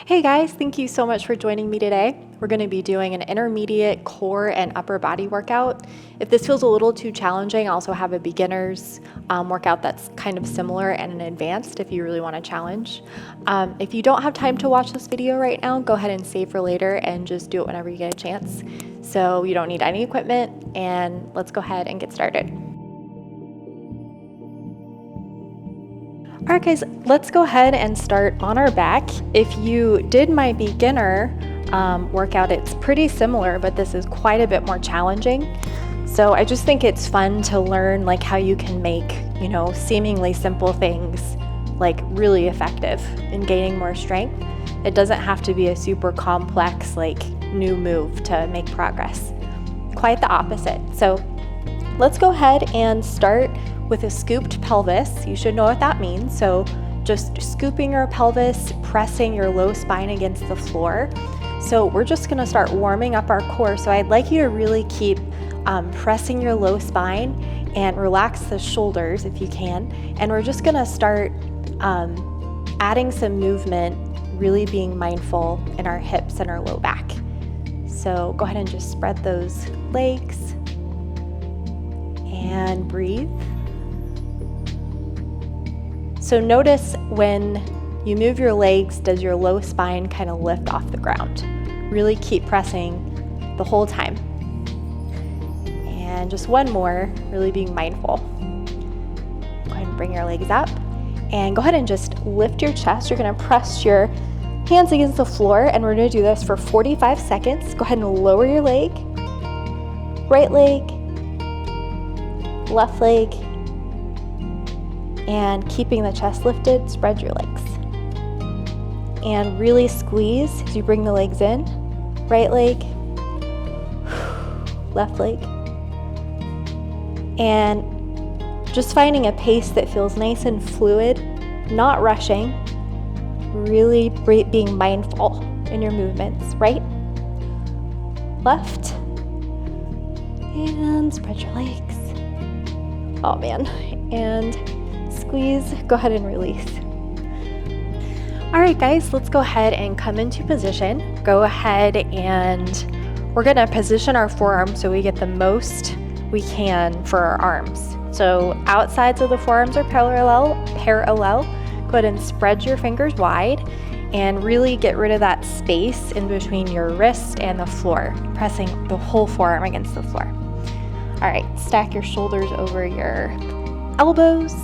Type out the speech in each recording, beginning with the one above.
Hey guys, thank you so much for joining me today. We're going to be doing an intermediate core and upper body workout. If this feels a little too challenging, I also have a beginner's workout that's kind of similar and an advanced if you really want to challenge. If you don't have time to watch this video right now, go ahead and save for later and just do it whenever you get a chance. So you don't need any equipment, and let's go ahead and get started. All right guys, let's go ahead and start on our back. If you did my beginner workout, it's pretty similar, but this is quite a bit more challenging. So I just think it's fun to learn like how you can make, seemingly simple things like really effective in gaining more strength. It doesn't have to be a super complex like new move to make progress. Quite the opposite. So let's go ahead and start with a scooped pelvis. You should know what that means. So just scooping your pelvis, pressing your low spine against the floor. So we're just gonna start warming up our core. So I'd like you to really keep pressing your low spine and relax the shoulders if you can. And we're just gonna start adding some movement, really being mindful in our hips and our low back. So go ahead and just spread those legs and breathe. So notice when you move your legs, does your low spine kind of lift off the ground? Really keep pressing the whole time. And just one more, really being mindful. Go ahead and bring your legs up and go ahead and just lift your chest. You're gonna press your hands against the floor, and we're gonna do this for 45 seconds. Go ahead and lower your leg, right leg, left leg, and keeping the chest lifted, spread your legs. And really squeeze as you bring the legs in. Right leg, left leg. And just finding a pace that feels nice and fluid, not rushing, really being mindful in your movements. Right, left, and spread your legs. Oh man, and squeeze, go ahead and release. All right guys, let's go ahead and come into position. Go ahead and we're gonna position our forearms so we get the most we can for our arms. So outsides of the forearms are parallel. Go ahead and spread your fingers wide and really get rid of that space in between your wrist and the floor, pressing the whole forearm against the floor. All right, stack your shoulders over your elbows,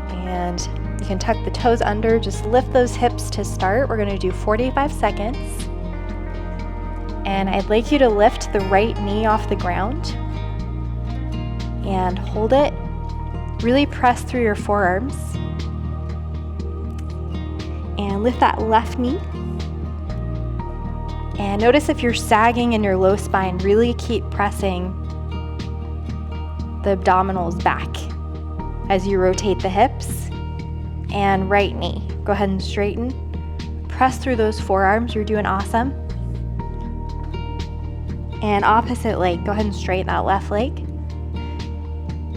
and you can tuck the toes under. Just lift those hips to start. We're going to do 45 seconds. And I'd like you to lift the right knee off the ground and hold it. Really press through your forearms. And lift that left knee. And notice if you're sagging in your low spine, really keep pressing the abdominals back as you rotate the hips. And right knee, go ahead and straighten. Press through those forearms, you're doing awesome. And opposite leg, go ahead and straighten that left leg.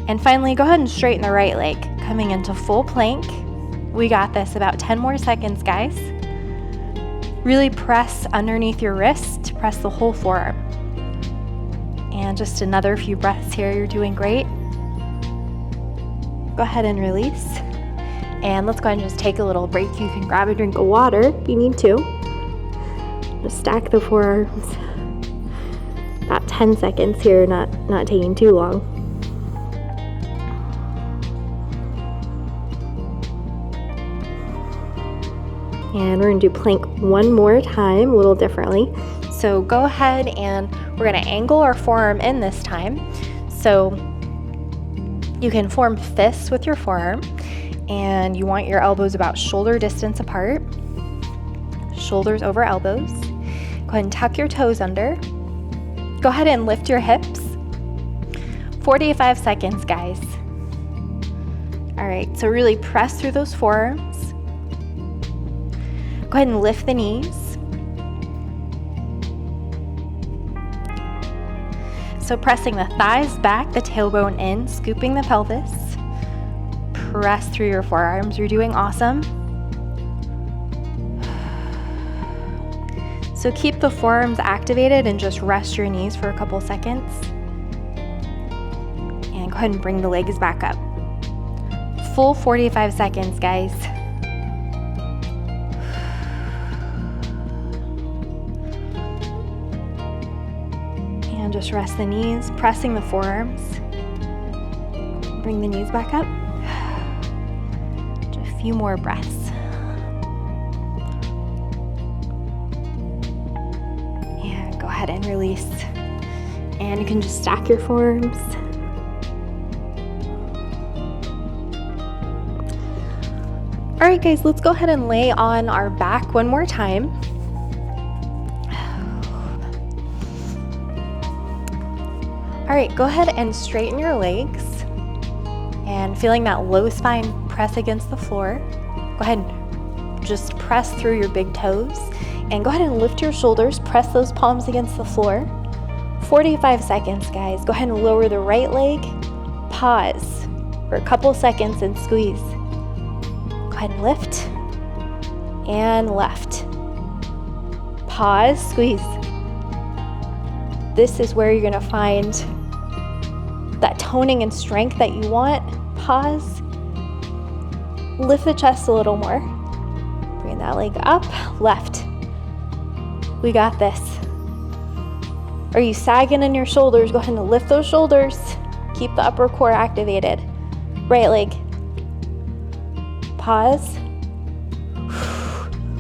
And finally, go ahead and straighten the right leg, coming into full plank. We got this, about 10 more seconds, guys. Really press underneath your wrist to press the whole forearm. And just another few breaths here, you're doing great. Go ahead and release. And let's go ahead and just take a little break. You can grab a drink of water if you need to. Just stack the forearms. About 10 seconds here, not taking too long. And we're gonna do plank one more time, a little differently. So go ahead and we're gonna angle our forearm in this time. So you can form fists with your forearm, and you want your elbows about shoulder distance apart. Shoulders over elbows. Go ahead and tuck your toes under. Go ahead and lift your hips. 45 seconds, guys. All right, so really press through those forearms. Go ahead and lift the knees. So pressing the thighs back, the tailbone in, scooping the pelvis. Press through your forearms, you're doing awesome. So keep the forearms activated and just rest your knees for a couple seconds. And go ahead and bring the legs back up. Full 45 seconds, guys. And just rest the knees, pressing the forearms. Bring the knees back up. Just a few more breaths. And go ahead and release. And you can just stack your forearms. All right, guys, let's go ahead and lay on our back one more time. All right, go ahead and straighten your legs. And feeling that low spine press against the floor, go ahead and just press through your big toes. And go ahead and lift your shoulders, press those palms against the floor. 45 seconds, guys. Go ahead and lower the right leg, pause for a couple seconds and squeeze. Go ahead and lift and left. Pause, squeeze. This is where you're gonna find that toning and strength that you want. Pause. Lift the chest a little more. Bring that leg up, left. We got this. Are you sagging in your shoulders? Go ahead and lift those shoulders. Keep the upper core activated. Right leg. Pause.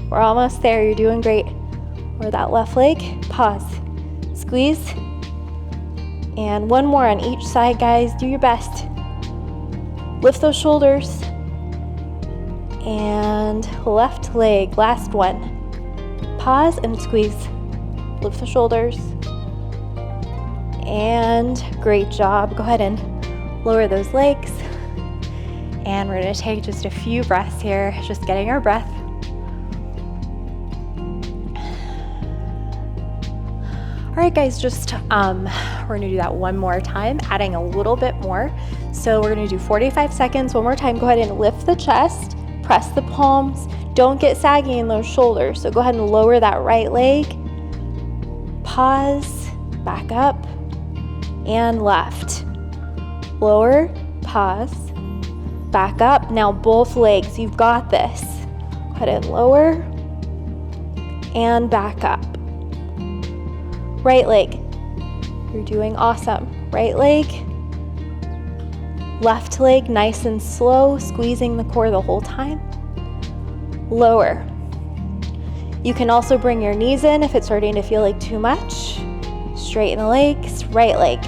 We're almost there. You're doing great. Or that left leg. Pause. Squeeze. And one more on each side, guys. Do your best. Lift those shoulders. And left leg. Last one. Pause and squeeze. Lift the shoulders. And great job. Go ahead and lower those legs. And we're going to take just a few breaths here, just getting our breath. All right, guys, just we're going to do that one more time, adding a little bit more. So we're going to do 45 seconds. One more time. Go ahead and lift the chest, press the palms. Don't get saggy in those shoulders. So go ahead and lower that right leg. Pause, back up, and left. Lower, pause, back up. Now both legs, you've got this. Go ahead and lower and back up. Right leg, you're doing awesome. Right leg, left leg, nice and slow, squeezing the core the whole time. Lower. You can also bring your knees in if it's starting to feel like too much. Straighten the legs, right leg.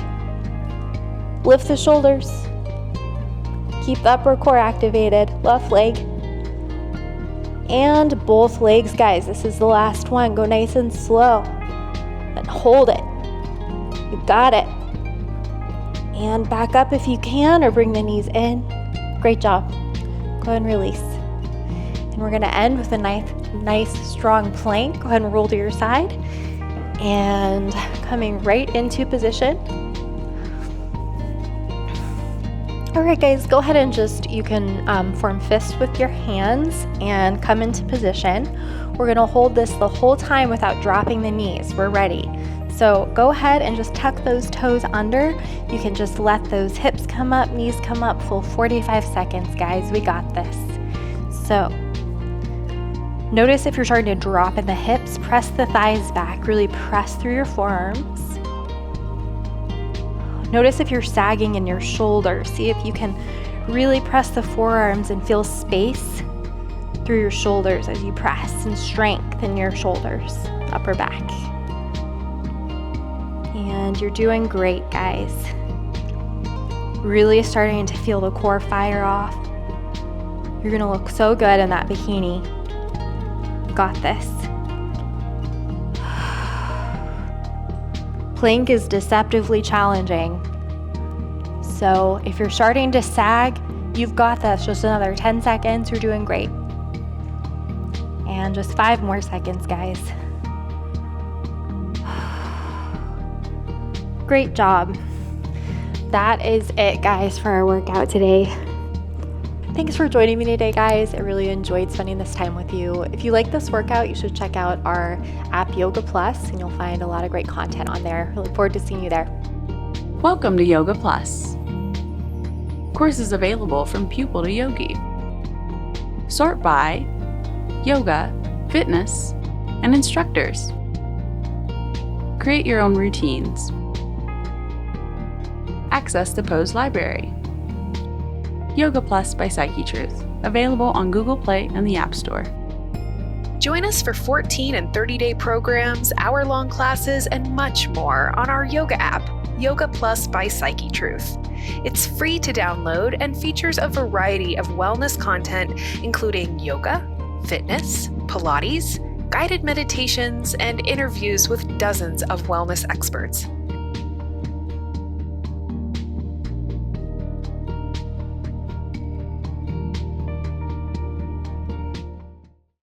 Lift the shoulders. Keep the upper core activated, left leg. And both legs, guys. This is the last one. Go nice and slow. And hold it. You got it. And back up if you can, or bring the knees in. Great job. Go ahead and release. And we're gonna end with a nice strong plank. Go ahead and roll to your side. And coming right into position. All right, guys, go ahead and you can form fists with your hands and come into position. We're gonna hold this the whole time without dropping the knees. We're ready. So go ahead and just tuck those toes under. You can just let those hips come up, knees come up, full 45 seconds, guys. We got this. So notice if you're starting to drop in the hips, press the thighs back, really press through your forearms. Notice if you're sagging in your shoulders. See if you can really press the forearms and feel space through your shoulders as you press, and strengthen your shoulders, upper back. And you're doing great, guys. Really starting to feel the core fire off. You're gonna look so good in that bikini. Got this. Plank is deceptively challenging. So if you're starting to sag, you've got this. Just another 10 seconds, you're doing great. And just 5 more seconds, guys. Great job. That is it, guys, for our workout today. Thanks for joining me today, guys. I really enjoyed spending this time with you. If you like this workout, you should check out our app Yoga Plus, and you'll find a lot of great content on there. I look forward to seeing you there. Welcome to Yoga Plus. Courses available from pupil to yogi. Sort by yoga, fitness, and instructors. Create your own routines. Access the Pose Library. Yoga Plus by Psyche Truth, available on Google Play and the App Store. Join us for 14 and 30-day programs, hour-long classes, and much more on our yoga app, Yoga Plus by Psyche Truth. It's free to download and features a variety of wellness content, including yoga, fitness, Pilates, guided meditations, and interviews with dozens of wellness experts.